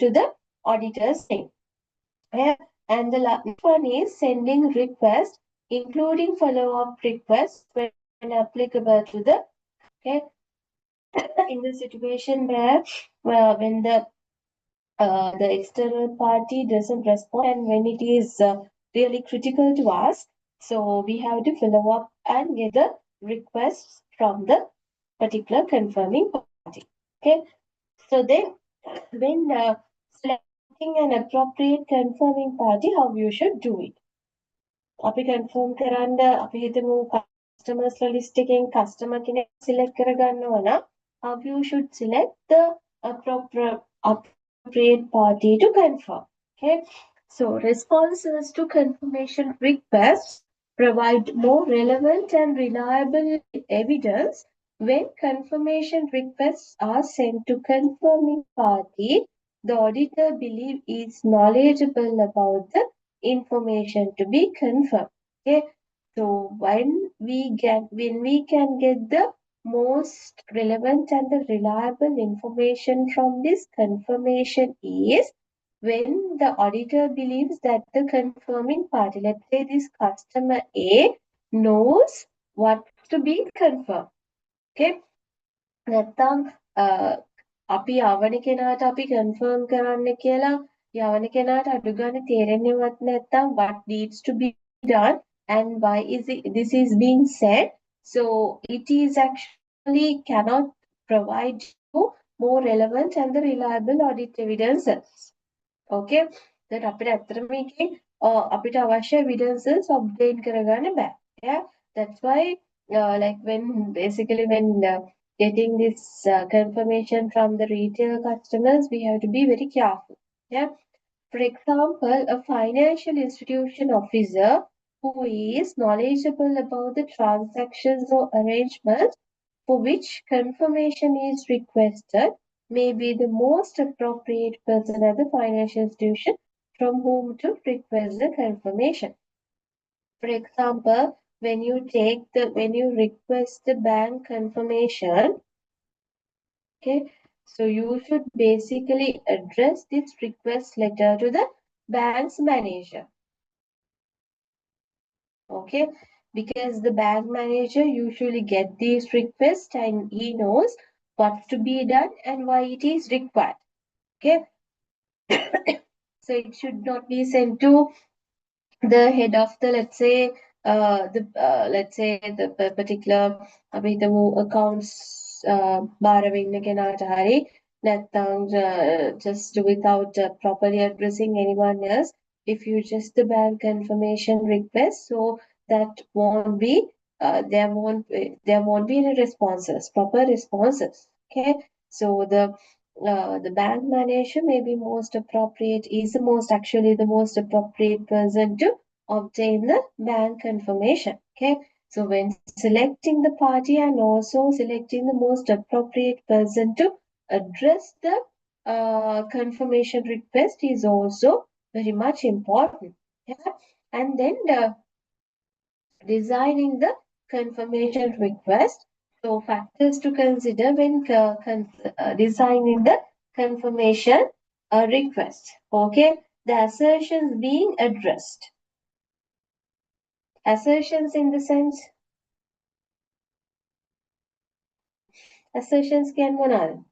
to the auditor's name. Yeah. And the last one is sending request, including follow-up requests when applicable to the, okay, in the situation where when the external party doesn't respond and when it is really critical to us, so we have to follow up and get the requests from the particular confirming party. Okay, so then when selecting an appropriate confirming party, how you should do it. අපි confirm කරන්න අපි හිතමු customers list එකෙන් customer කෙනෙක් select කරගන්නවා නම් how you should select the appropriate party to confirm. Okay, so responses to confirmation requests provide more relevant and reliable evidence when confirmation requests are sent to confirming party the auditor believe is knowledgeable about the information to be confirmed. Okay, so when we can get the most relevant and the reliable information from this confirmation is when the auditor believes that the confirming party, let's say this customer A, knows what to be confirmed. Okay, නැත්තම් අපි යවන කෙනාට අපි confirm කරන්න කියලා යවන කෙනාට අඩු ගන්න තේරෙන්නේවත් නැත්තම් what needs to be done and why this is being said, so it is actually cannot provide you more relevant and the reliable audit evidences. Okay, that අපිට ඇත්තටම මේකේ අපිට අවශ්‍ය evidences obtain කරගන්න බෑ. Yeah, that's why like when basically when getting this confirmation from the retail customers, we have to be very careful. Yeah, for example, a financial institution officer who is knowledgeable about the transactions or arrangements for which confirmation is requested may be the most appropriate person at the financial institution from whom to request the confirmation. For example, when you request the bank confirmation, okay, so you should basically address this request letter to the bank's manager. Okay, because the bank manager usually get these requests and he knows what's to be done and why it is required. Okay, so it should not be sent to the head of the, let's say the particular accounts බාරවෙන්න කෙනාට හරි නැත්නම් just without properly addressing anyone else. If you just the bank confirmation request, so that won't be there won't be any responses, proper responses. Okay, so the bank manager may be most appropriate, is the most appropriate person to obtain the bank confirmation. Okay, so when selecting the party and also selecting the most appropriate person to address the confirmation request is also very much important. Yeah, and then designing the confirmation request. So factors to consider when designing the confirmation request. Okay, the assertions being addressed. Assertions in the sense, assertions can මොනවාද?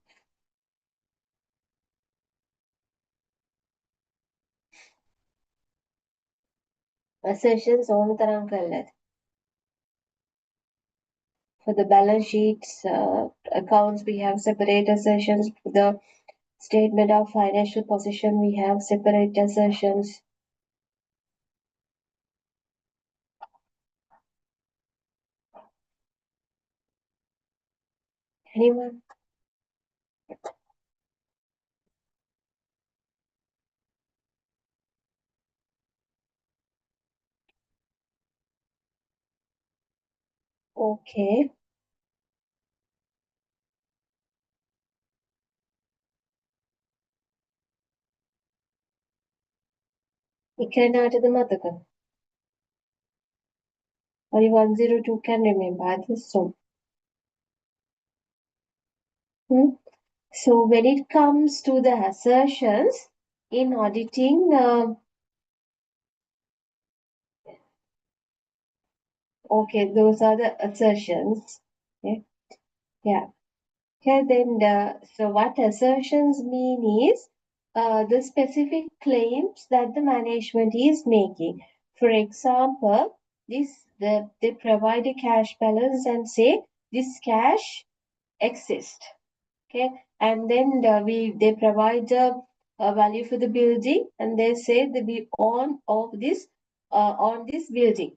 Assertions ඕන තරම් කළාද? For the balance sheets accounts, we have separate assertions. For the statement of financial position, we have separate assertions. Anyone? Okay. එකනටද මතක? Only 102 can remember. I think so. So when it comes to the assertions in auditing, okay, those are the assertions. Okay. Yeah. Here then, so what assertions mean is the specific claims that the management is making. For example, they provide a cash balance and say this cash exists. Okay, and then they provide a value for the building, and they say that we own of this on this building.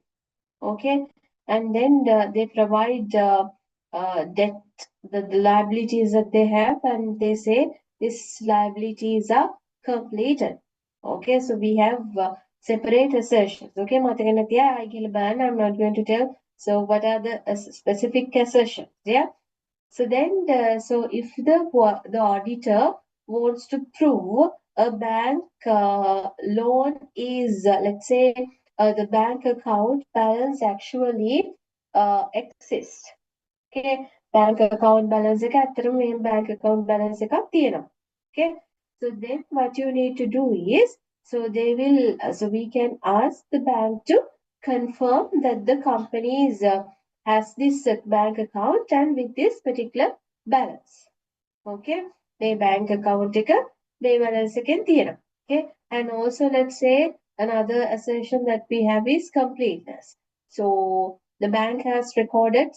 Okay, and then they provide debt, the liabilities that they have, and they say these liabilities are completed. Okay, so we have separate assertions. Okay, I'm not going to tell. So what are the specific assertions? Yeah. So then, so if the auditor wants to prove a bank loan is, let's say, the bank account balance actually exists. Okay, bank account balance එක ඇත්තටම මේ bank account balance එකක් තියෙනවා. Okay, so then what you need to do is, so they will, so we can ask the bank to confirm that the company is has this bank account and with this particular balance. Okay, the bank account එක මේ balance එකෙන් තියෙනවා. Okay, and also let's say another assertion that we have is completeness. So the bank has recorded,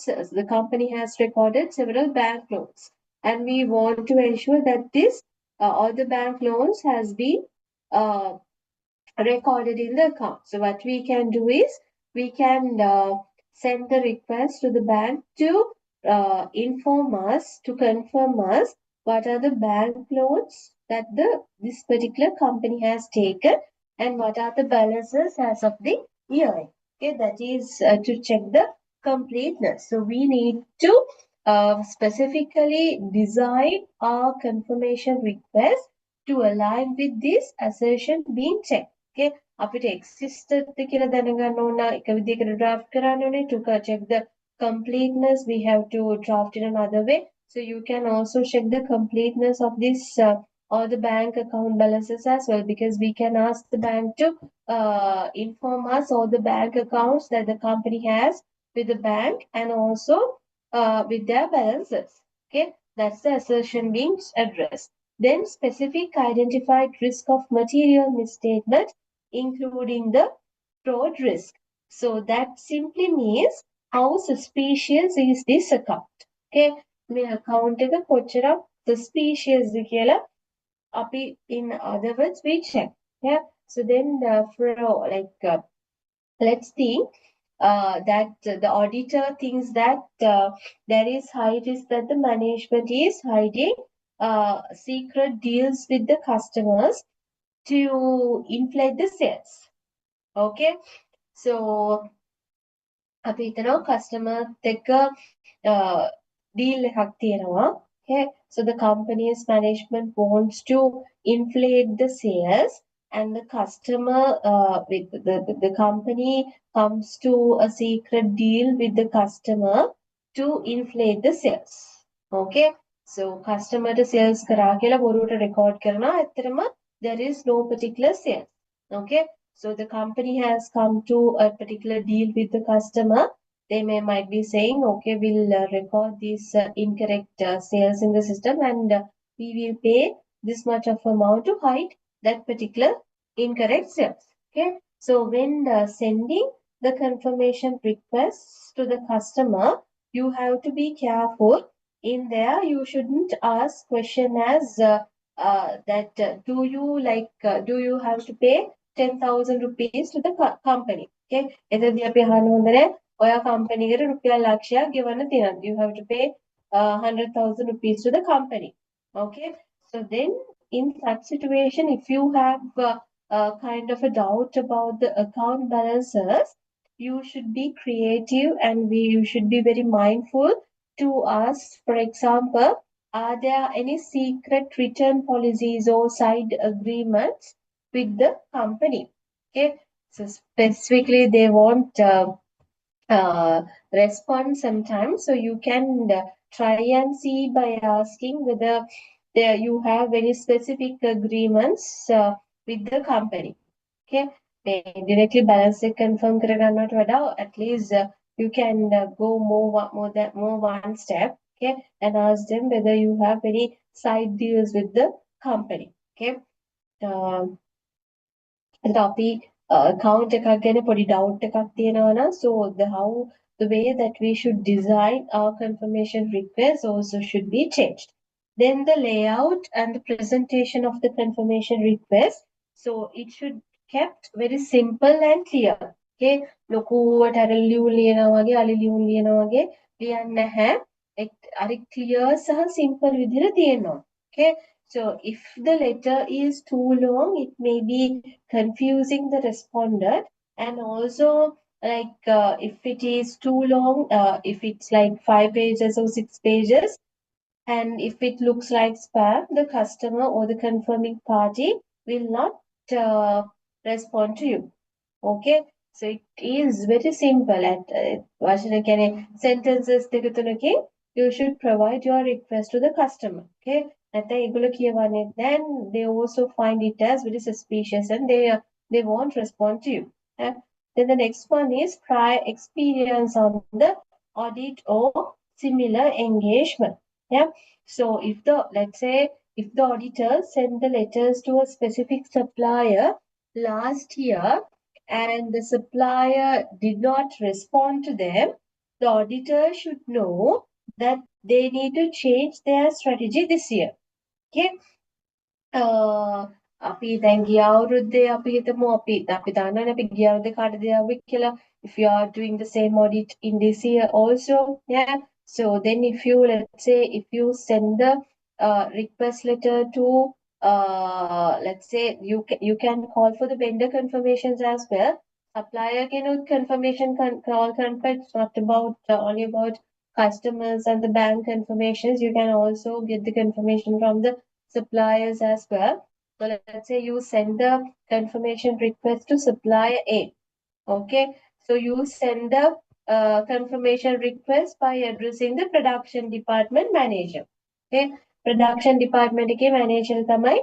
the company has recorded several bank loans, and we want to ensure that this all the bank loans has been uh, recorded in the account. So what we can do is we can send the request to the bank to inform us, to confirm us what are the bank loans that this particular company has taken and what are the balances as of the year. Okay, that is to check the completeness. So we need to specifically design our confirmation request to align with this assertion being checked. Okay, අපිට existed කියලා දැනගන්න ඕන එක විදිහකට draft කරන්න ඕනේ to check the completeness. We have to draft in another way. So you can also check the completeness of this or the bank account balances as well, because we can ask the bank to inform us all the bank accounts that the company has with the bank and also with their balances. Okay, that's the assertion being addressed. Then specific identified risk of material misstatement, including the fraud risk. So that simply means how suspicious is this account. Okay, මේ account එක කොච්චර suspicious ද කියලා අපි in other words we check. Yeah, so then for let's think that the auditor thinks that there is high risk that the management is hiding secret deals with the customers to inflate the sales. Okay, so අපි හිතනවා customer එක deal එකක් තියෙනවා. Okay, so the company's management wants to inflate the sales and the customer with the company comes to a secret deal with the customer to inflate the sales. Okay, so customer to sales කරා කියලා බොරුවට record කරනවා. ඇත්තටම there is no particular sales. Okay, so the company has come to a particular deal with the customer. They might be saying, okay, we'll record these incorrect sales in the system and we will pay this much of amount to hide that particular incorrect sales. Okay, so when sending the confirmation requests to the customer, you have to be careful. In there, you shouldn't ask question as that do you have to pay 10,000 rupees to the company. Okay, එතෙන්දී අපි අහන්න හොඳ නැහැ ඔයා company එකට රුපියල් ලක්ෂයක් ගෙවන්න තියෙනවා. You have to pay 100,000 rupees to the company. Okay, so then in such situation, if you have kind of a doubt about the account balances, you should be creative and you should be very mindful to ask, for example, are there any secret return policies or side agreements with the company? Okay, so specifically they want respond sometimes, so you can try and see by asking whether there you have very specific agreements with the company. Okay, they directly balance it confirm කරගන්නට වඩා at least you can go more one step, okay, and ask them whether you have any side deals with the company. Okay, එතකොට අපි account එකක් ගැන පොඩි doubt එකක් තියෙනවා නම් so the way that we should design our confirmation request also should be changed. Then the layout and the presentation of the confirmation request, so it should kept very simple and clear. Okay, ලොකුවට අර ලියුම් ලියනවා වගේ අලි ලියුම් ලියනවා වගේ ලියන්න නැහැ. අර clear සහ simple විදිහට තියෙනවා. Okay, so if the letter is too long, it may be confusing the respondent, and also like if it is too long, if it's like 5 pages or 6 pages, and if it looks like spam, the customer or the confirming party will not respond to you. Okay, so it is very simple. At sentences you should provide your request to the customer. Okay, then they also find it as very suspicious and they won't respond to you. Then the next one is prior experience on the audit or similar engagement. Yeah, so let's say if the auditors send the letters to a specific supplier last year and the supplier did not respond to them, the auditor should know that they need to change their strategy this year. Okay, අපි දැන් ගිය අවුරුද්දේ අපි හිතමු අපි දන්නවනේ අපි ගිය අවුරුද්දේ කාටද යාවේ කියලා. If you are doing the same audit in this year also, yeah, so then if you, let's say, if you send the request letter to let's say you can call for the vendor confirmations as well. Supplier can confirmation call confirm. It's not about only about customers and the bank confirmations. You can also get the confirmation from the suppliers as well. So let's say you send the confirmation request to supplier A. Okay, so you send the confirmation request by addressing the production department manager. Okay, production department ke manager tamai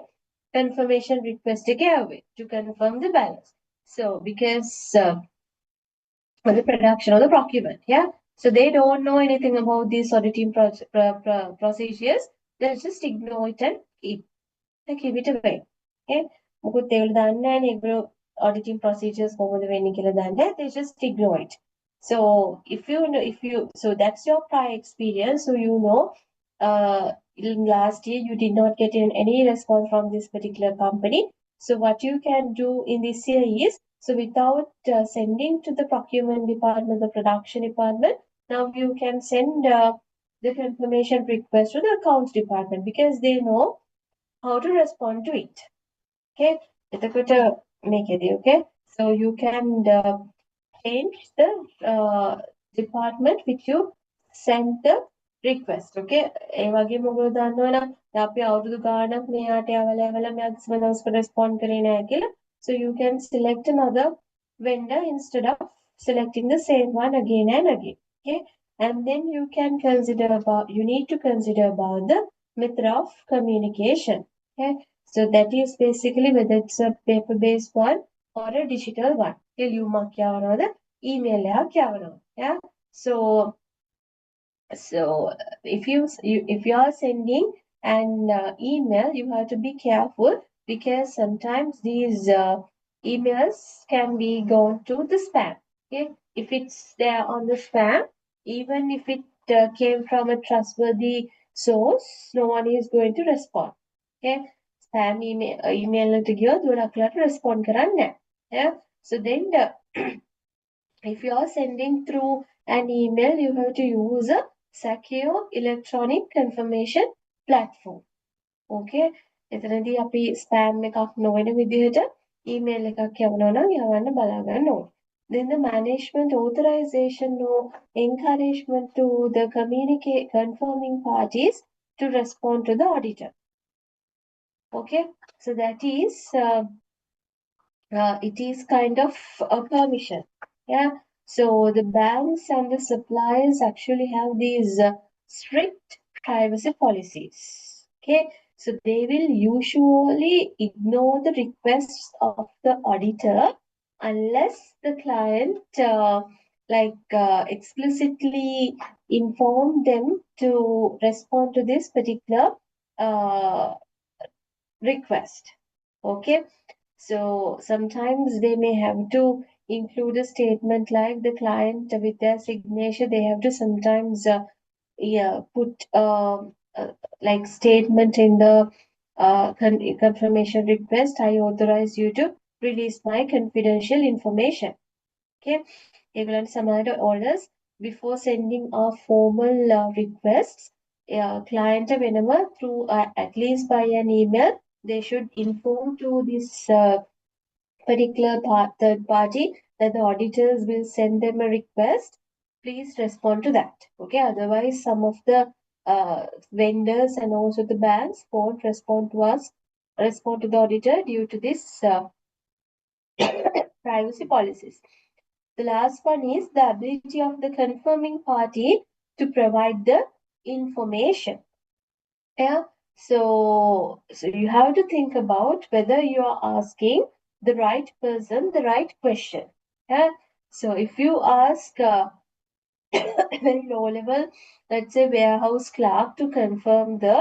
confirmation request ke to confirm the balance. So because for the production or the procurement, yeah, so they don't know anything about these auditing procedures. They'll just ignore it and keep it away. Okay, මොකද ඒගොල්ලෝ දන්නේ නැහැ නේ ඒගොල්ලෝ auditing procedures කොහොමද වෙන්නේ කියලා දන්නේ නැහැ. They just ignore it. So so that's your prior experience. So you know, in last year you did not get any response from this particular company. So what you can do in this year is, so without sending to the procurement department, the production department, now you can send the confirmation request to the accounts department because they know how to respond to it. Okay, okay, so you can change the department which you send the request. Okay, ඒ වගේම ඔයගොල්ලෝ දන්නවනම් අපි අවුරුදු ගාණක් මෙයාට යවලා මෙයා කිසිම දවසක respond කරේ නැහැ කියලා. So you can select another vendor instead of selecting the same one again and again. Okay, and then you need to consider about the method of communication. Okay, so that is basically whether it's a paper-based one or a digital one. The email. Yeah. So if you are sending an email, you have to be careful because sometimes these emails can be gone to the spam. Okay, if it's there on the spam, even if it came from a trustworthy source, no one is going to respond. Okay, spam email to ගියොත් ගොඩක් වෙලාවට respond කරන්නේ නැහැ. Yeah, so then if you are sending through an email, you have to use a secure electronic confirmation platform. Okay, එතනදී අපි spam එකක් නොවන විදිහට email එකක් යවනවා නම් යවන්න බලා ගන්න ඕනේ. Then the management authorization or encouragement to the confirming parties to respond to the auditor. Okay, so that is it is kind of a permission. Yeah, so the banks and the suppliers actually have these strict privacy policies. Okay, So they will usually ignore the requests of the auditor unless the client explicitly inform them to respond to this particular uh, request. Okay, so sometimes they may have to include a statement like the client with their signature. They have to sometimes put like statement in the confirmation request. I authorize you to release my confidential information. Okay, ඒගොල්ලන්ට සමහරට orders before sending a formal requests, client වෙනම through at least by an email, they should inform to this particular third party that the auditors will send them a request. Please respond to that. Okay, otherwise some of the vendors and also the banks won't respond to the auditor due to this privacy policies. The last one is the ability of the confirming party to provide the information. Yeah. So you have to think about whether you are asking the right person the right question. Yeah. So if you ask very low level, let's say warehouse clerk to confirm the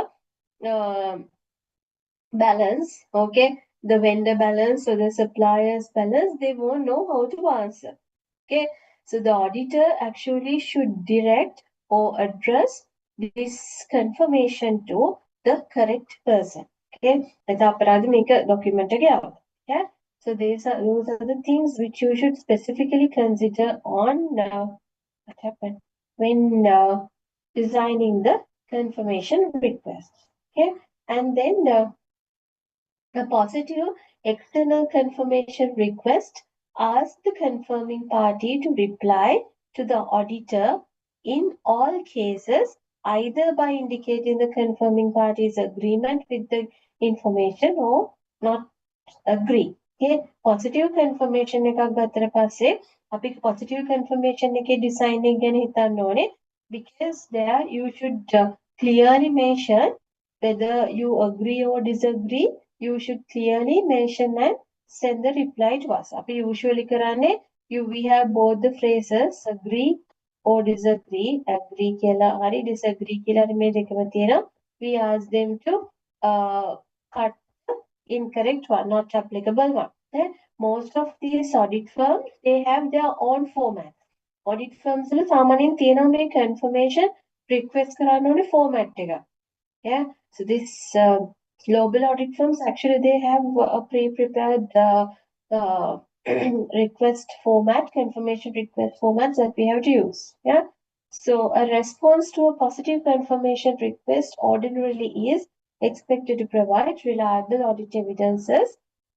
balance, okay, the vendor balance or the supplier's balance, they won't know how to answer. Okay, so the auditor actually should direct or address this confirmation to the correct person. Okay, that's අපරාධ මේක document එක යවන්න. Yeah, so those are the things which you should specifically consider on what happened when designing the confirmation request. Okay, and then the positive external confirmation request asks the confirming party to reply to the auditor in all cases, either by indicating the confirming party's agreement with the information or not agree. Okay, positive confirmation එකක් ගත්තට පස්සේ අපි positive confirmation එකේ design එක ගැන හිතන්න ඕනේ, because there you should clearly mention whether you agree or disagree. You should clearly mention and send the reply to us. අපි usually කරන්නේ we have both the phrases agree or disagree. Agree කියලා හරි disagree කියලා හරි මේ දෙකම තියෙනවා. We ask them to cut incorrect one, not applicable one. Then most of these audit firms, they have their own format. Audit firms වල සාමාන්‍යයෙන් තියෙනවා මේ confirmation request කරන්න ඕනේ format එක. Yeah, so this global audit firms actually they have a pre-prepared request format, confirmation request formats that we have to use. Yeah, so a response to a positive confirmation request ordinarily is expected to provide reliable audit evidences.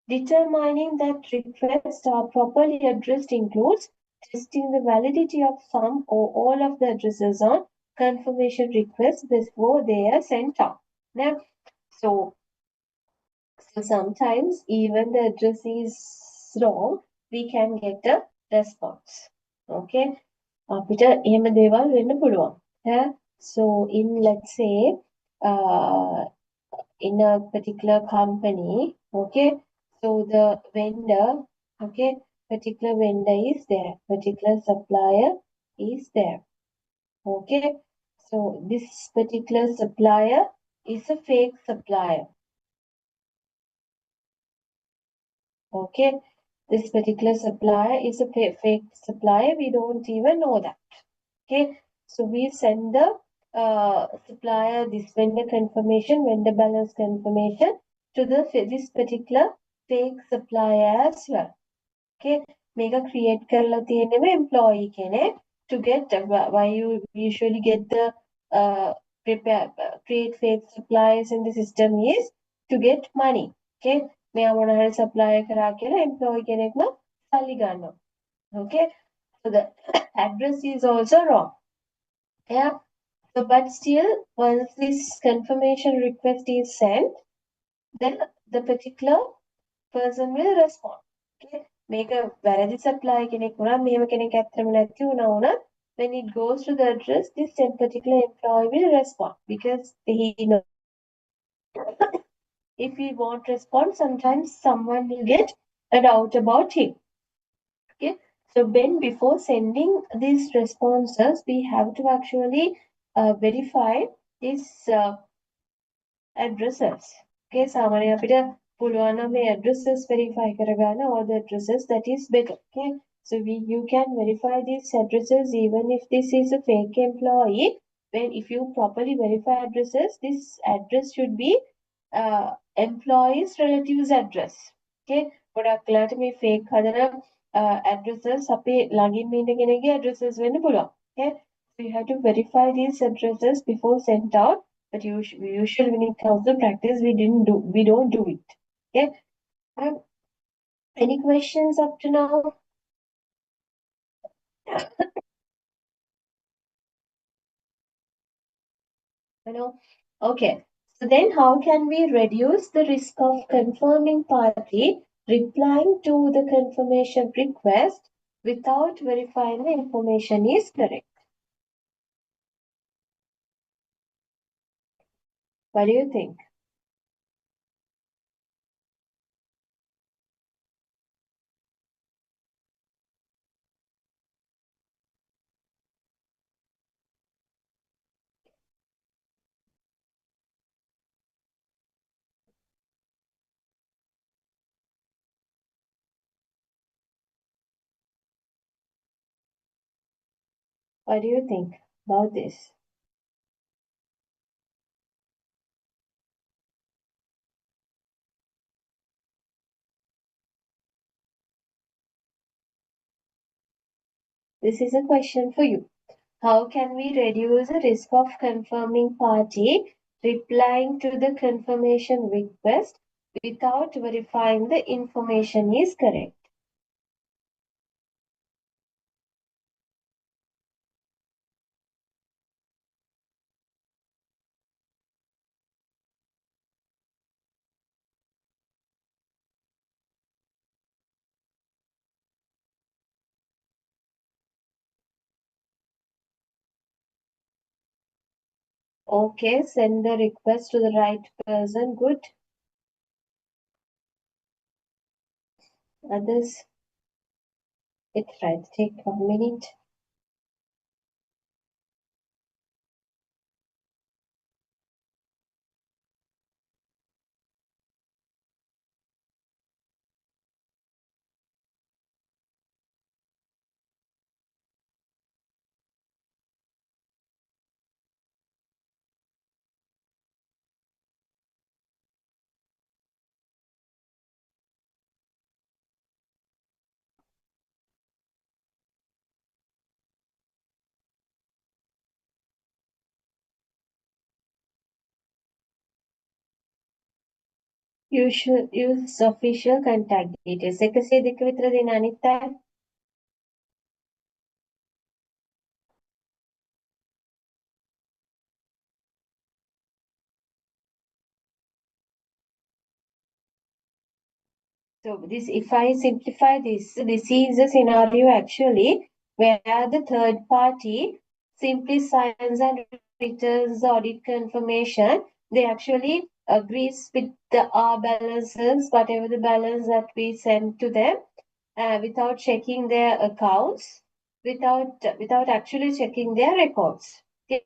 Determining that requests are properly addressed includes testing the validity of some or all of the addresses on confirmation requests before they are sent out. Now, so sometimes even the address is wrong, we can get a response. Okay, අපිට එහෙම දේවල් වෙන්න පුළුවන්. Yeah? So in let's say in a particular company, okay, so the vendor, okay, particular vendor is there, particular supplier is there. Okay, so this particular supplier is a fake supplier. Okay, this particular supplier is a fake supplier. We don't even know that. Okay, so we send the supplier this vendor confirmation, vendor balance confirmation to this particular fake supplier as well. Okay, make a create කරලා තියෙන්නේ employee කෙනෙක් to get why you usually get the create fake suppliers in the system is to get money. Okay, මෙයා මොන හරි supply කරා කියලා employee කෙනෙක්ම සල්ලි ගන්නවා. Okay, so the address is also wrong. Yeah, so but still once this confirmation request is sent, then the particular person will respond. Okay, make a වැරදි supply කෙනෙක් වුණා මෙහෙම කෙනෙක් ඇත්තම නැති වුණා වුණා, when it goes to the address, this particular employee will respond because he knows if we won't respond, sometimes someone will get a doubt about him. Okay. So when before sending these responses, we have to actually verify these addresses. Okay, සාමාන්‍ය අපිට පුළුවන් නම් මේ addresses verify කරගන්න all the addresses that is better. Okay, so you can verify these addresses even if this is a fake employee. When if you properly verify addresses, this address should be employee's relatives address. Okay, ගොඩක් වෙලාවට මේ fake හදන addresses අපේ ළඟින් ඉන්න කෙනෙක්ගේ addresses වෙන්න පුළුවන්. Okay, so you have to verify these addresses before sent out. But usually when it comes to practice, we don't do it. Okay. Any questions up to now? No. Okay. So then how can we reduce the risk of confirming party replying to the confirmation request without verifying the information is correct? What do you think? What do you think about this? This is a question for you. How can we reduce the risk of confirming party replying to the confirmation request without verifying the information is correct? Okay, send the request to the right person. Good. Others, it's right. Take 1 minute. You should use official contact details. 102 විතර දෙන අනිත් අය. So this, if I simplify this is a scenario actually where the third party simply signs and returns the audit confirmation. They actually agrees with our balances, whatever the balance that we send to them, without checking their accounts, without actually checking their records. Okay.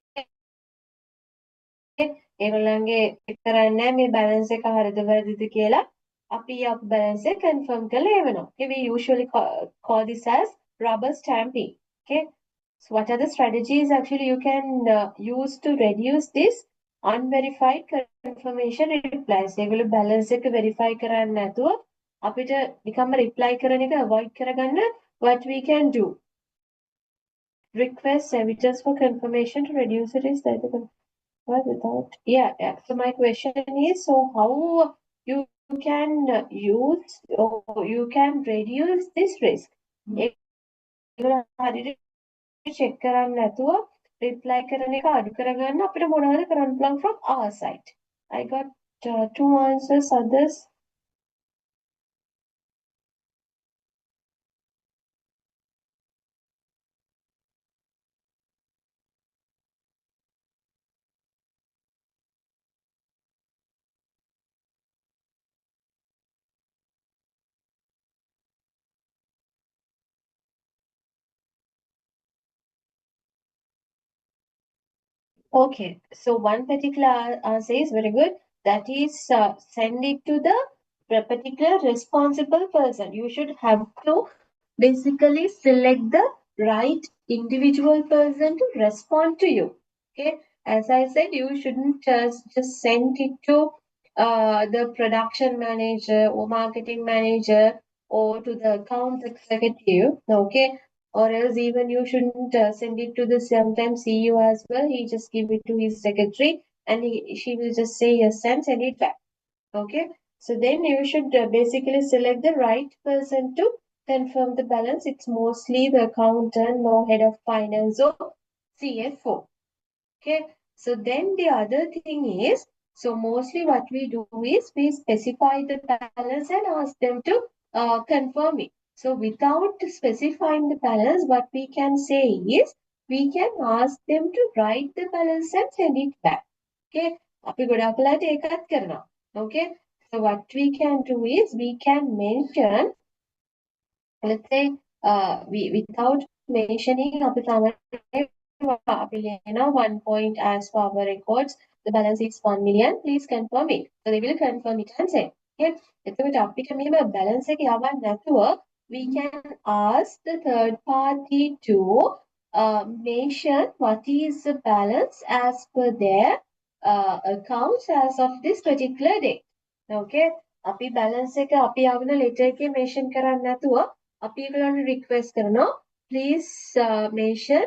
ඒගොල්ලන්ගේ check කරන්නේ මේ balance එක හරිද වැරදිද කියලා. අපි balance එක confirm කරලා එවනවා. Okay, we usually call this as rubber stamping. Okay, so what are the strategies actually you can use to reduce this unverified confirmation replies? ඒගොල්ලෝ balance එක verify කරන්නේ නැතුව අපිට නිකම්ම reply කරන එක avoid කරගන්න what we can do? Request evidence for confirmation to reduce the risk that without so my question is, so how you can use or you can reduce this risk? check කරන්න නැතුව reply කරන එක අඩු කරගන්න අපිට මොනවද කරන්න පුළුවන් from our side? I got 2 answers. Others? Okay, so one particular answer is very good. That is, send it to the particular responsible person. You should have to basically select the right individual person to respond to you. Okay, as I said, you shouldn't just send it to the production manager or marketing manager or to the account executive. Okay, or else even you shouldn't send it to the sometimes CEO as well. He just give it to his secretary and she will just say yes and send it back. Okay, so then you should basically select the right person to confirm the balance. It's mostly the accountant or head of finance or CFO. Okay, so then the other thing is, so mostly what we do is we specify the balance and ask them to confirm it. So without specifying the balance, what we can say is we can ask them to write the balance and send it back. Okay, අපි ගොඩාක් වෙලාවට ඒකත් කරනවා. Okay, so what we can do is we can mention, let's say, we without mentioning අපි සාමාන්‍යයෙන් 1 point as for our records, the balance is 1 million, please confirm it. So they will confirm it and say, okay, එතකොට අපිට මෙහෙම balance එක යවන්න නැතුව we can ask the third party to mention what is the balance as per their accounts as of this particular date. Okay, අපි balance එක අපි යවන letter එකේ mention කරන්න නැතුව අපි ඒගොල්ලන්ට request කරනවා, please mention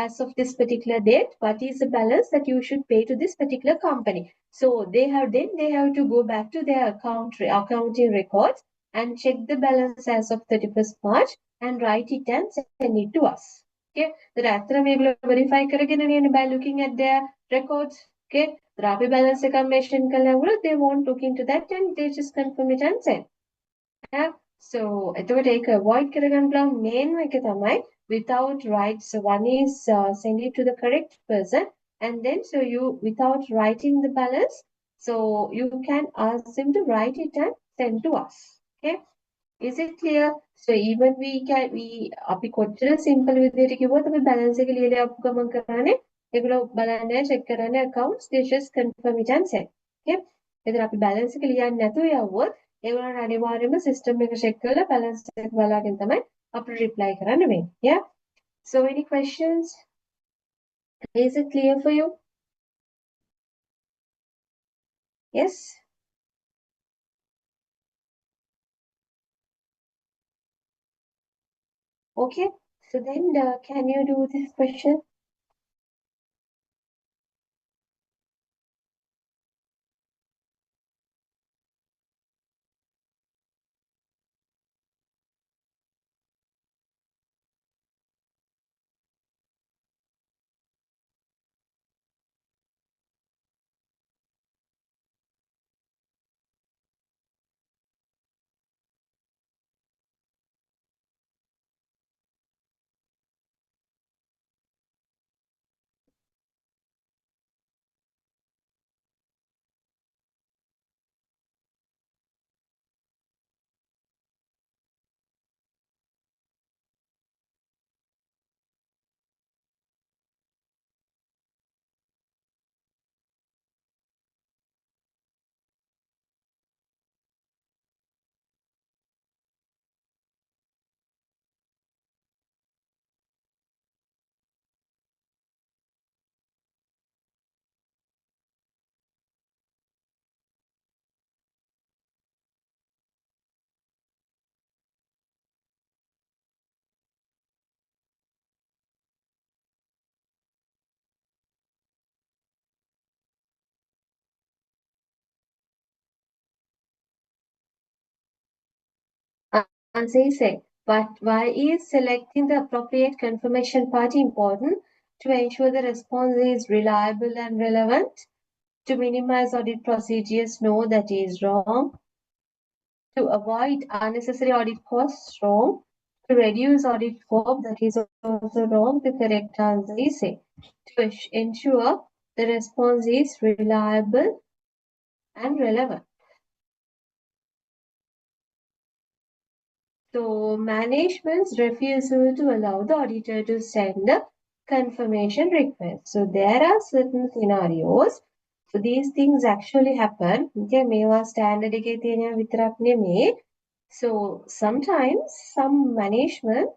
as of this particular date what is the balance that you should pay to this particular company. So they have to go back to their accounting records and check the balance as of 31st March and write it and send it to us. Okay, then after මේගොල්ලෝ verify කරගෙන යන්නේ by looking at their records. Okay, the අපි balance එක mention කළා they won't look into that and they just confirm it and send. Yeah. So එතකොට ඒක avoid කරගන්න පුළුවන් main එක තමයි without write. So one is send it to the correct person and then so you without writing the balance, so you can ask them to write it and send to us. Okay, is it clear? So even we අපි කොච්චර simple විදිහට කිව්වොත් අපි balance එක ලියලා අපු ගමන් කරන්නේ ඒගොල්ලෝ බලන්නේ check කරන්නේ accounts, they just confirm it and send. Okay, එතන අපි balance එක ලියන්නේ නැතුව යවුවොත් ඒගොල්ලන්ට අනිවාර්යයෙන්ම system එක check කරලා balance එක බලාගෙන තමයි අපිට reply කරන්න වෙන්නේ. Yeah, so any questions? Is it clear for you? Yes. Okay, so then can you do this question? Answer is A. But why is selecting the appropriate confirmation party important? To ensure the response is reliable and relevant, to minimize audit procedures, no, that is wrong, to avoid unnecessary audit costs, wrong, to reduce audit scope, that is also wrong. The correct answer is A. To ensure the response is reliable and relevant. So management's refusal to allow the auditor to send confirmation request. So there are certain scenarios. So these things actually happen. Okay, මේවා standard එකේ තියෙන විතරක් නෙමේ. So sometimes some management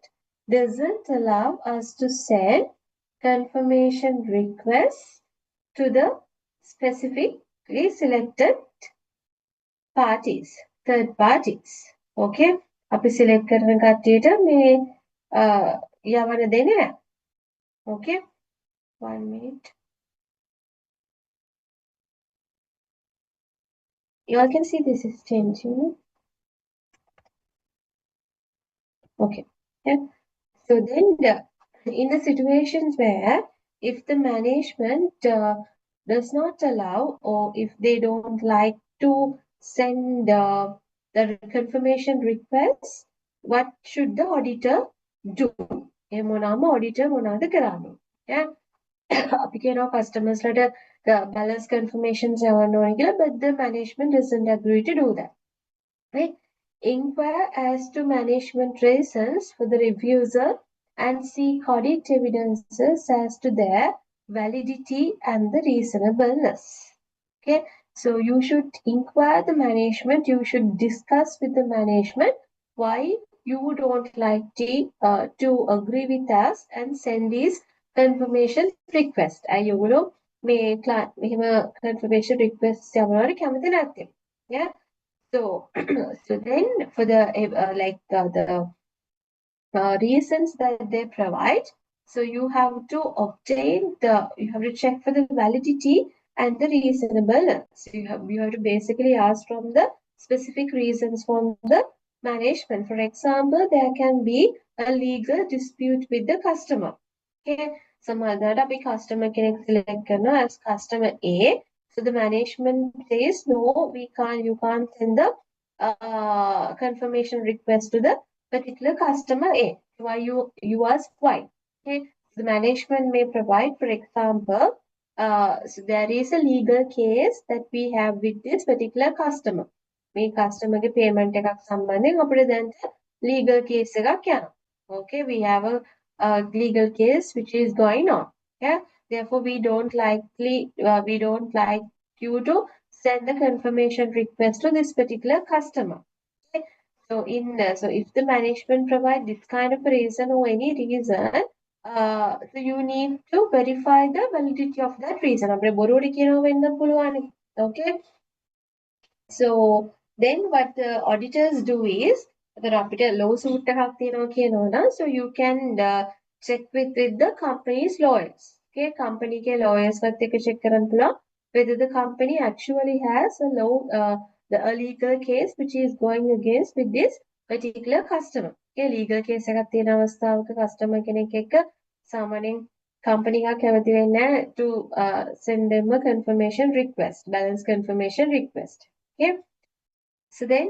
doesn't allow us to send confirmation requests to the specifically selected parties, third parties. Okay, අපි select කරන කට්ටියට මේ යවන්න දෙන්නේ නැහැ. Okay, 1 minute. You all can see this is changing. Okay. Yeah. So then in the situations where if the management does not allow or if they don't like to send the confirmation requests, what should the auditor do? එමොනම auditor මොනවද කරන්නේ? Yeah. අපි කියනවා customers ලට balance confirmations යවන්න ඕනේ කියලා, but the management doesn't agree to do that. Right? Inquire as to management reasons for the refusal and seek audit evidences as to their validity and the reasonableness. Okay, so you should inquire the management, you should discuss with the management why you don't like to agree with us and send these confirmation request. අයෝගොල්ලෝ මේ මෙහෙම confirmation request යවනවට කැමති නැත්තේ. Yeah. So, so then for the reasons that they provide, so you have to you have to check for the validity and the reasonableness. So you have to basically ask from the specific reasons from the management. For example, there can be a legal dispute with the customer. Okay, සමහරවිට අපි customer කෙනෙක් select කරනවා as customer A. So the management says, no, you can't send the confirmation request to the particular customer A. Why you ask why? Okay, the management may provide, for example, so there is a legal case that we have with this particular customer. මේ customer ගේ payment එකක් සම්බන්ධයෙන් අපිට දැන් legal case එකක් යනවා. Okay, we have a legal case which is going on. Yeah, therefore we don't like you to send the confirmation request to this particular customer. Okay, so so if the management provide this kind of a reason or any reason, so you need to verify the validity of that reason. අපේ බොරුවට කියනවා වෙන්න පුළුවන්. Okay, so then what the auditors do is the අපිට lawsuit එකක් තියෙනවා කියනවනම්, so you can check with the company's lawyers. Okay, company ke lawyers වත් එක්ක check කරන්න පුළුවන් whether the company actually has a legal case which is going against with this particular customer. Okay, legal case එකක් තියෙන අවස්ථාවක customer කෙනෙක් එක්ක සාමාන්‍යයෙන් company එකක් කැමති වෙන්නේ to send them a confirmation request, balance confirmation request. Okay, so then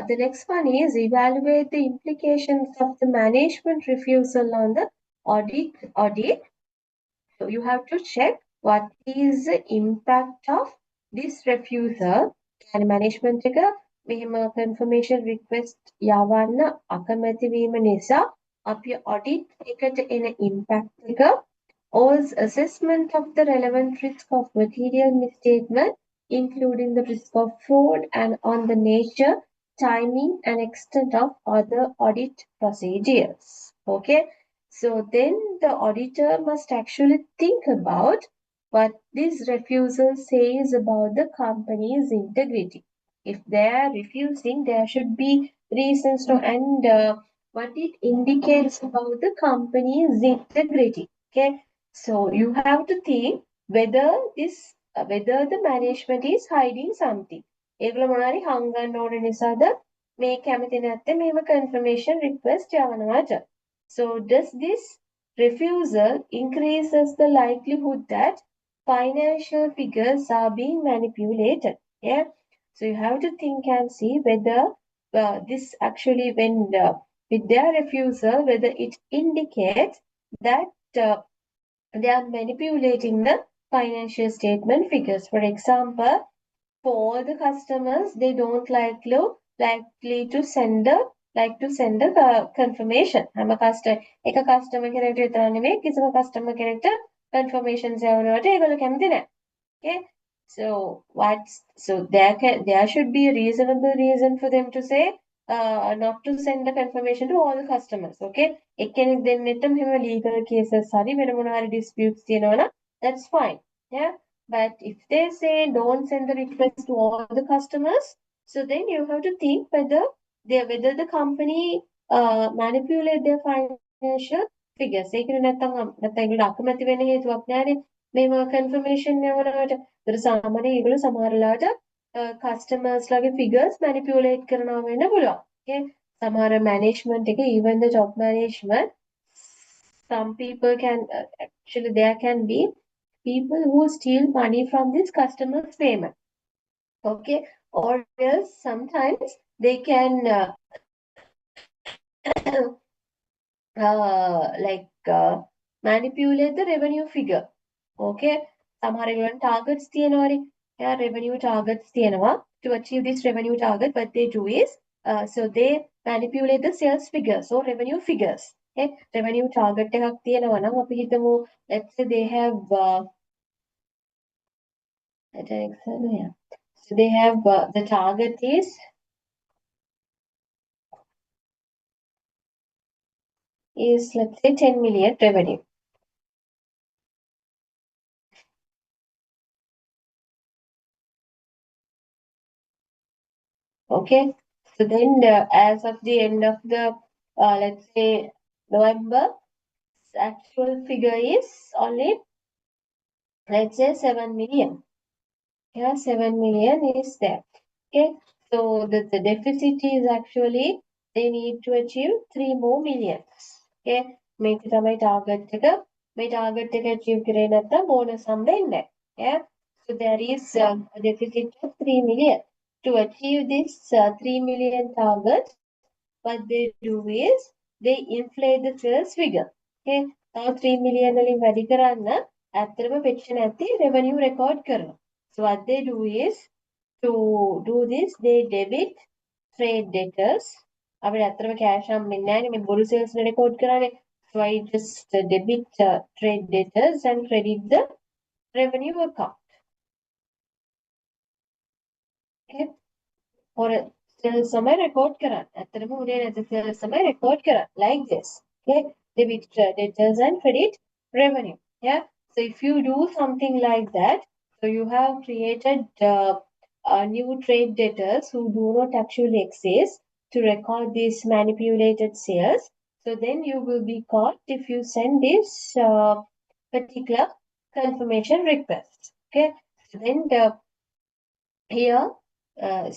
the next one is evaluate the implications of the management refusal on the audit. So you have to check what is the impact of this refusal. And management එක මෙහෙම confirmation request යවන්න අකමැති වීම නිසා අපි audit එකට එන impact එක was assessment of the relevant risk of material misstatement, including the risk of fraud, and on the nature, timing, and extent of other audit procedures. Okay, so then the auditor must actually think about what this refusal says about the company's integrity. If they are refusing, there should be reasons to, and what it indicates about the company's integrity. Okay, so you have to think whether the management is hiding something. ඒගොල්ලෝ මොනවාරි හංගන්න ඕන නිසාද මේ කැමති නැත්තේ මේව confirmation request යවනවාට. So does this refusal increases the likelihood that financial figures are being manipulated? Yeah. So you have to think and see whether this actually, when with their refusal, whether it indicates that they are manipulating the financial statement figures. For example, for the customers, they don't likely to send the like to send a confirmation. I'm a customer. එක customer කෙනෙක්ට විතර නෙමෙයි කිසිම customer කෙනෙක්ට confirmation යවනවට ඒගොල්ලෝ කැමති නැහැ. Okay. So there should be a reasonable reason for them to say not to send the confirmation to all the customers. Okay. එක්කෙනෙක් දෙන්නෙටම එහෙම legal cases හරි වෙන මොනවා හරි disputes තියෙනවා නම් that's fine. Yeah. But if they say don't send the request to all the customers, so then you have to think whether the company manipulate their financial figures. ඒකනේ නැත්තම් ඒගොල්ලෝ අකමැති වෙන හේතුවක් නෑනේ මේව confirmation යවනවට. ඒතර සාමාන්‍යයෙන් ඒගොල්ලෝ සමහර වෙලාවට customers ලගේ figures manipulate කරනවා වෙන්න පුළුවන්. Okay. සමහර management එක even the top management, some people can actually there can be people who steal money from this customer's payment. Okay. Or else sometimes they can manipulate the revenue figure. Okay. සමහර ඒගොල්ලන් targets තියෙනවානේ. Yeah, revenue targets තියෙනවා. To achieve this revenue target, what they do is so they manipulate the sales figures or revenue figures. Okay. Revenue target එකක් තියෙනවා නම් අපි හිතමු let's say they have so they have the target is let's say 10 million revenue. Okay, so then as of the end of the let's say November, the actual figure is only let's say 7 million. Yeah, 7 million is there. Okay, so the deficit is actually they need to achieve 3 more millions. Okay, මේක තමයි target එක. මේ target එක achieve කරේ නැත්නම් bonus හම්බ වෙන්නේ නැහැ. Yeah, so there is a deficit of 3 million. To achieve this 3 million target, what they do is they inflate the sales figure. Okay, now 3 million වලින් වැඩි කරන්න ඇත්තටම වෙච්ච නැති revenue record කරනවා. So what they do is to do this they debit trade debtors. අපිට ඇත්තටම cash හම්බෙන්නේ නැහැ නේ මේ බොරු sales record කරන්නේ. So I just debit trade debtors and credit the revenue account. Okay. Or sales समय record කරන්න. ඇත්තටම උනේ නැති sales समय record කරන්න. Like this. Okay. Debit debtors and credit revenue. Yeah. So if you do something like that, so you have created new trade debtors who do not actually exist to record these manipulated sales. So then you will be caught if you send this particular confirmation request. Okay. So then here,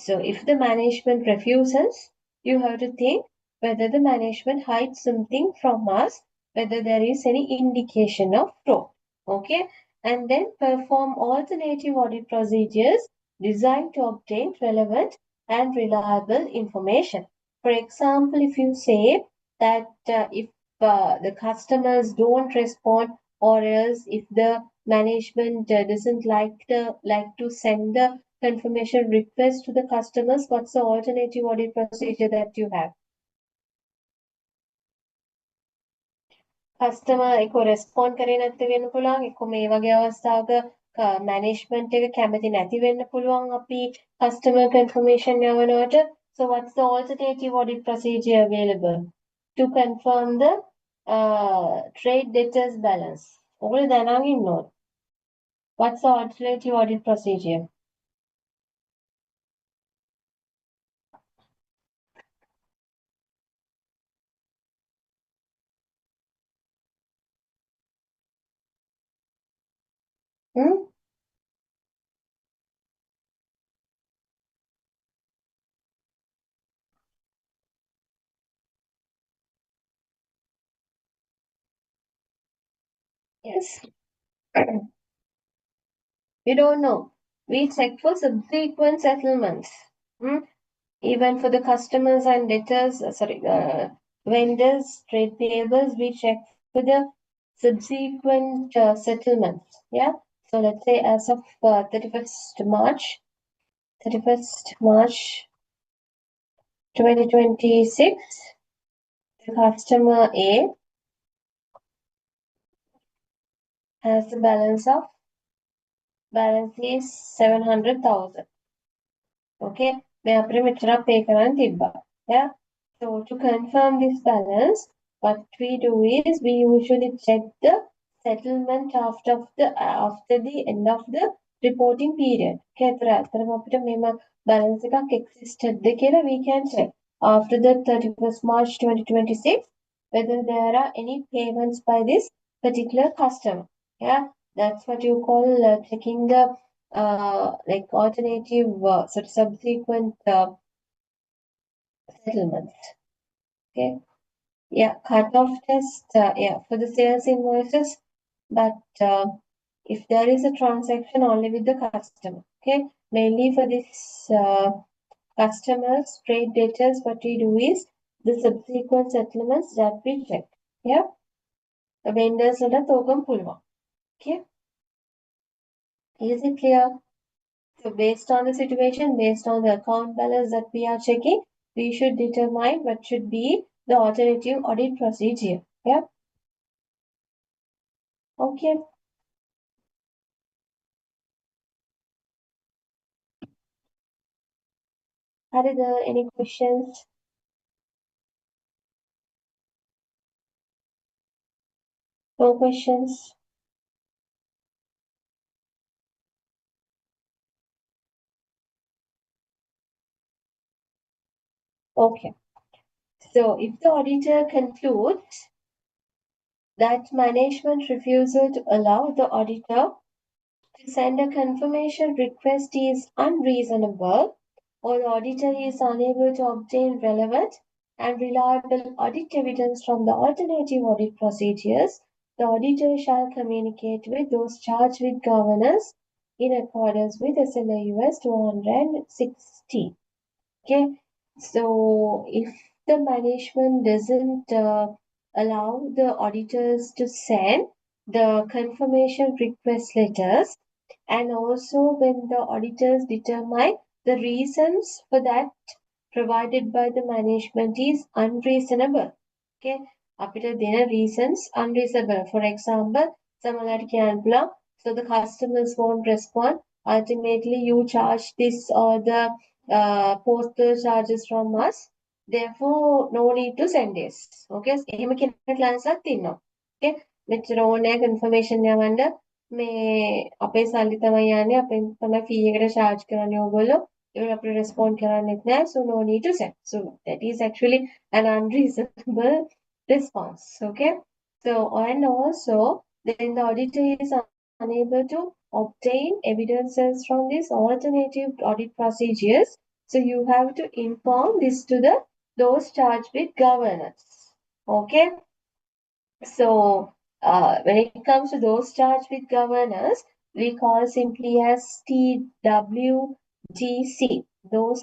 so if the management refuses, you have to think whether the management hides something from us, whether there is any indication of fraud. Okay, and then perform alternative audit procedures designed to obtain relevant and reliable information. For example, if you say that if the customers don't respond, or else if the management doesn't like to send the confirmation request to the customers, what's the alternative audit procedure that you have? Customer එක respond කරේ නැති වෙන්න පුළුවන්. එක්ක මේ වගේ අවස්ථාවක management එක කැමති නැති වෙන්න පුළුවන් අපි customer confirmation යවනවට. So what's the alternative audit procedure available to confirm the trade debtors balance? ඔයගොල්ලෝ දැනගෙන ඉන්න ඕනේ. What's the alternative audit procedure? Hmm? Yes. You don't know. We check for subsequent settlements. Hmm? Even for the customers and debtors, vendors, trade payables, we check for the subsequent settlements. Yeah. So let's say as of 31st March 2026, the customer A has the balance is 700,000. Okay, मैं अपने मित्रा pay Karan तिब्बा. Yeah. So to confirm this balance, what we do is we usually check the settlement after the end of the reporting period. Okay, අතරම අපිට මේම balance එකක් existed ද කියලා we can check after the 31st March 2026 whether there are any payments by this particular customer. Yeah, that's what you call checking the like alternative subsequent settlements. Okay. Yeah, cutoff test, yeah, for the sales invoices, but if there is a transaction only with the customer, okay, mainly for this customers, trade debtors, what we do is the subsequent settlements that we check. Yeah, the vendors are the token pulva. Okay, is it clear? So based on the situation, based on the account balance that we are checking, we should determine what should be the alternative audit procedure. Yeah. Okay. Are there any questions? No questions? Okay. So if the auditor concludes that management refusal to allow the auditor to send a confirmation request is unreasonable, or the auditor is unable to obtain relevant and reliable audit evidence from the alternative audit procedures, the auditor shall communicate with those charged with governance in accordance with SLA US 260. Okay, so if the management doesn't allow the auditors to send the confirmation request letters, and also when the auditors determine the reasons for that provided by the management is unreasonable. Okay, අපිට දෙන reasons unreasonable. For example, සමහරවිට කියන්න පුළුවන්, so the customers won't respond. Ultimately, you charge this or the postal charges from us. Therefore, no need to send this. Okay, එහෙම කෙනෙක් ලාන්සක් ඉන්නවා. Okay, මෙච්චර ඕනේ confirmation යවන්න මේ අපේ සල්ලි තමයි යන්නේ අපෙන් තමයි fee එකට charge කරන්නේ ඕගොල්ලෝ. You have to respond කරන්නෙත් නැහැ, so no need to send. So that is actually an unreasonable response. Okay, so and also then the auditor is unable to obtain evidences from these alternative audit procedures. So you have to inform this to those charged with governance. Okay. So when it comes to those charged with governance, we call simply as TWGC, those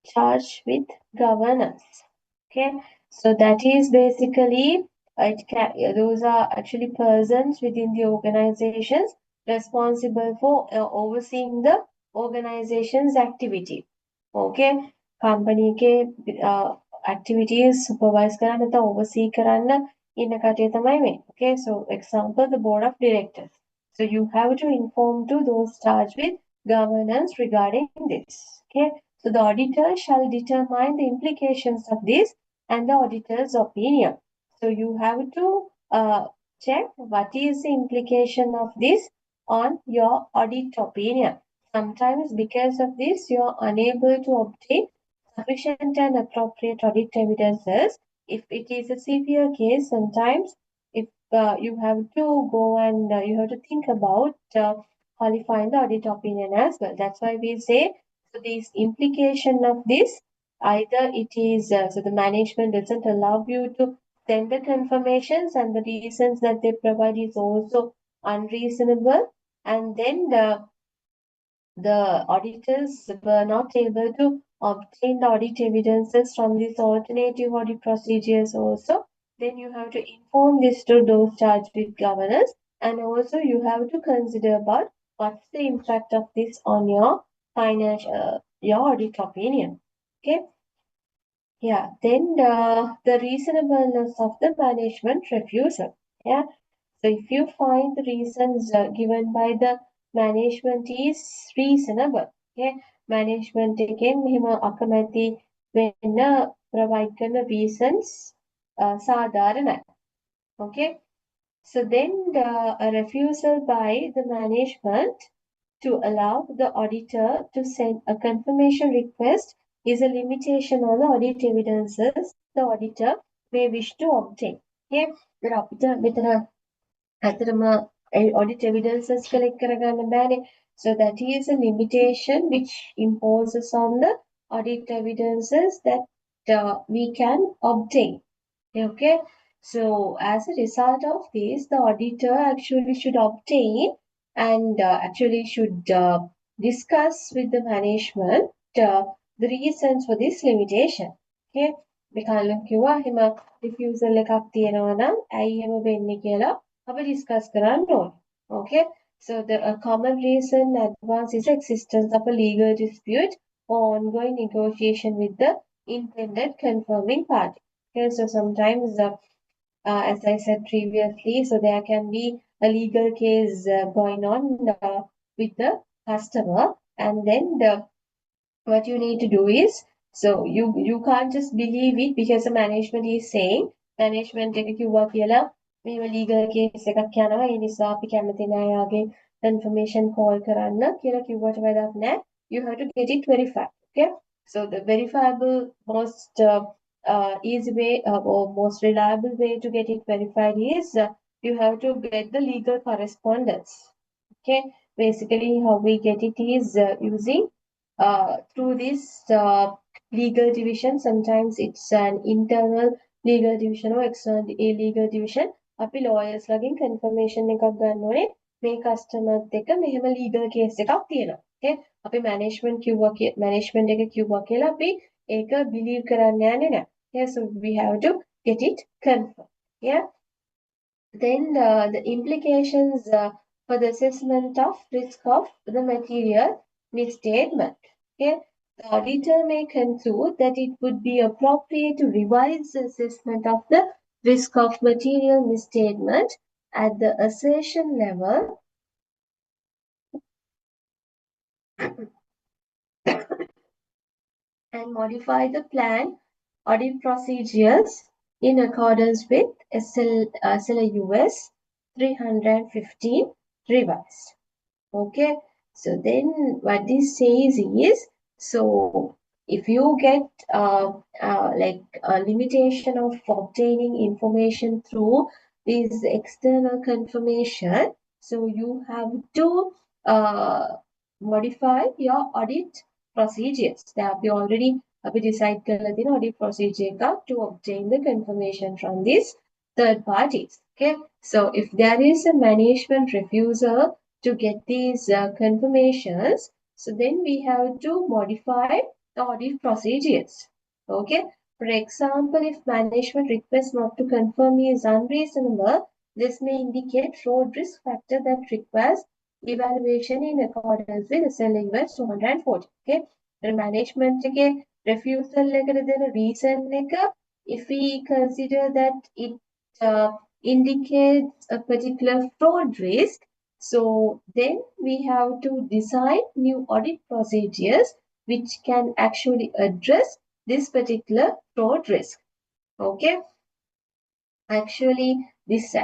charged with governance. Okay, so that is basically those are actually persons within the organizations responsible for overseeing the organization's activity. Okay, company के activities supervise කරන්න නැත්නම් oversee කරන්න ඉන්න කටිය තමයි මේ. Okay, so example the board of directors. So you have to inform to those charged with governance regarding this. Okay, so the auditor shall determine the implications of this and the auditor's opinion. So you have to check what is the implication of this on your audit opinion. Sometimes because of this, you are unable to obtain sufficient and appropriate audit evidences. If it is a severe case, sometimes if you have to go and you have to think about qualifying the audit opinion as well. That's why we say so this implication of this either it is so the management doesn't allow you to send the confirmations and the reasons that they provide is also unreasonable, and then the auditors were not able to obtain the audit evidences from these alternative audit procedures also. Then you have to inform this to those charged with governance, and also you have to consider about what's the impact of this on your financial your audit opinion. Okay. Yeah. Then the reasonableness of the management refusal. Yeah. So if you find the reasons given by the management is reasonable, okay, management එකෙන් මෙහෙම අකමැති වෙන්න provide කරන reasons සාධාරණයි. Okay. So then a refusal by the management to allow the auditor to send a confirmation request is a limitation on the audit evidences the auditor may wish to obtain. Okay. then අපිට මෙතන ඇත්තටම audit evidences collect කරගන්න බෑනේ. So that is a limitation which imposes on the audit evidences that we can obtain. Okay. So as a result of this, the auditor actually should obtain and actually should discuss with the management the reasons for this limitation. Okay. මෙකල්ලු කිව්වා එහෙම refusal එකක් තියෙනවා නම් ඇයි එහෙම වෙන්නේ කියලා අපි discuss කරන්න ඕනේ. Okay. So the common reason in advance is existence of a legal dispute or ongoing negotiation with the intended confirming party. Okay, so sometimes, as I said previously, so there can be a legal case going on with the customer, and then what you need to do is, so you can't just believe it because the management is saying, management එක කිව්වා කියලා මෙහෙම legal case එකක් යනවා ඒ නිසා අපි කැමති නෑ යාගේ confirmation call කරන්න කියලා කිව්වට වැඩක් නෑ. You have to get it verified. Okay, so the verifiable most easy way or most reliable way to get it verified is you have to get the legal correspondence. Okay, basically how we get it is using through this legal division. Sometimes it's an internal legal division or external legal division. අපි lawyers ලගෙන් confirmation එකක් ගන්න ඕනේ මේ customer එක මෙහෙම legal case එකක් තියෙනවා. Okay, අපි management එක කිව්වා කියලා අපි ඒක believe කරන්න යන්නේ නැහැ. Okay, so we have to get it confirmed. Yeah. Then the implications for the assessment of risk of the material misstatement. Okay, the auditor may conclude that it would be appropriate to revise the assessment of the risk of material misstatement at the assertion level and modify the plan audit procedures in accordance with SLUS 315 revised. Okay, so then what this says is, so if you get like a limitation of obtaining information through this external confirmation, so you have to modify your audit procedures. That we already decide the audit procedure to obtain the confirmation from these third parties. Okay, so if there is a management refusal to get these confirmations, so then we have to modify the audit procedures. Okay, for example, if management request not to confirm is unreasonable, this may indicate fraud risk factor that requires evaluation in accordance with SLUS 240. Okay, the management again refusal the reason if we consider that it indicates a particular fraud risk, so then we have to design new audit procedures which can actually address this particular fraud risk. Okay. Actually, this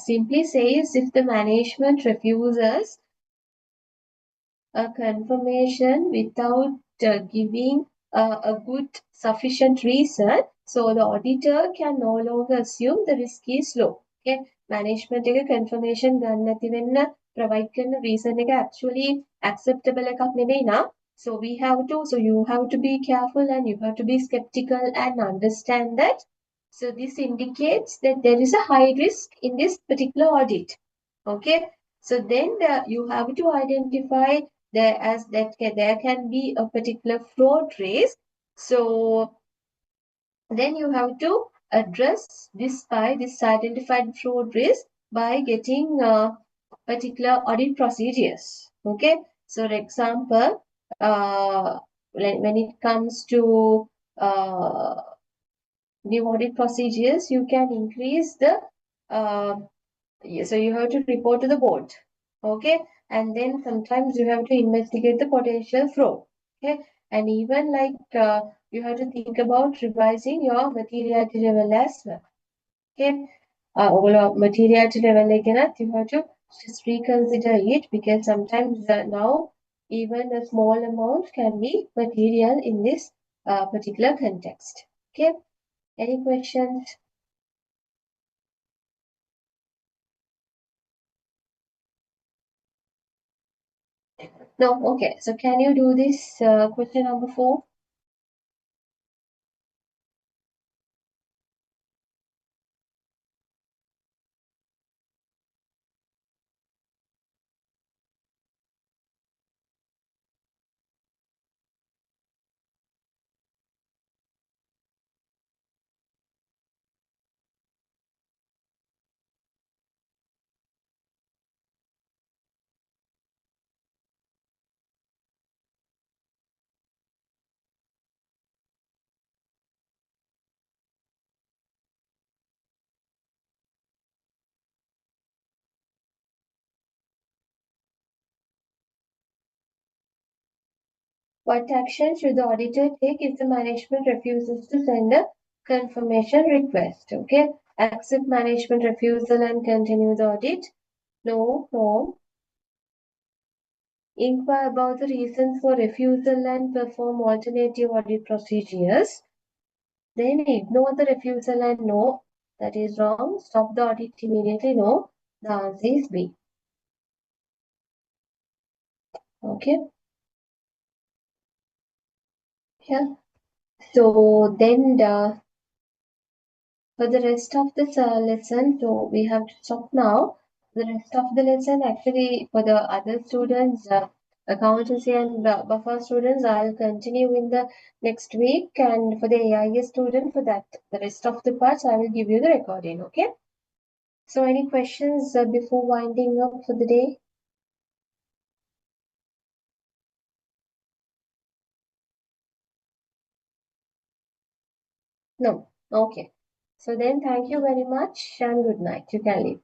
simply says if the management refuses a confirmation without giving a good sufficient reason, so the auditor can no longer assume the risk is low. Okay, management එක confirmation ගන්න නැති වෙන්න provide කරන reason එක actually acceptable එකක් නෙවෙයි නා. So we have to, so you have to be careful and you have to be skeptical and understand that. So this indicates that there is a high risk in this particular audit. Okay, so then you have to identify there can be a particular fraud risk. So then you have to address this identified fraud risk by getting particular audit procedures. Okay, so for example, when it comes to new audit procedures, you can increase the so you have to report to the board, okay, and then sometimes you have to investigate the potential fraud, okay, and even you have to think about revising your materiality level as well, okay. All materiality level again, you have to just reconsider it because sometimes now even a small amount can be material in this particular context, okay. Any questions? No, okay. So can you do this question number 4? What action should the auditor take if the management refuses to send a confirmation request? Okay. Accept management refusal and continue the audit. No, no. Inquire about the reasons for refusal and perform alternative audit procedures. Then ignore the refusal and no, that is wrong. Stop the audit immediately. No, the answer is B. Okay. Yeah. So then for the rest of this lesson, so we have to stop now. The rest of the lesson, actually, for the other students, accountancy and buffer students, I'll continue in the next week. And for the AIS student, for that, the rest of the parts, I will give you the recording. Okay. So, any questions before winding up for the day? No. Okay. So then, thank you very much and good night. You can leave.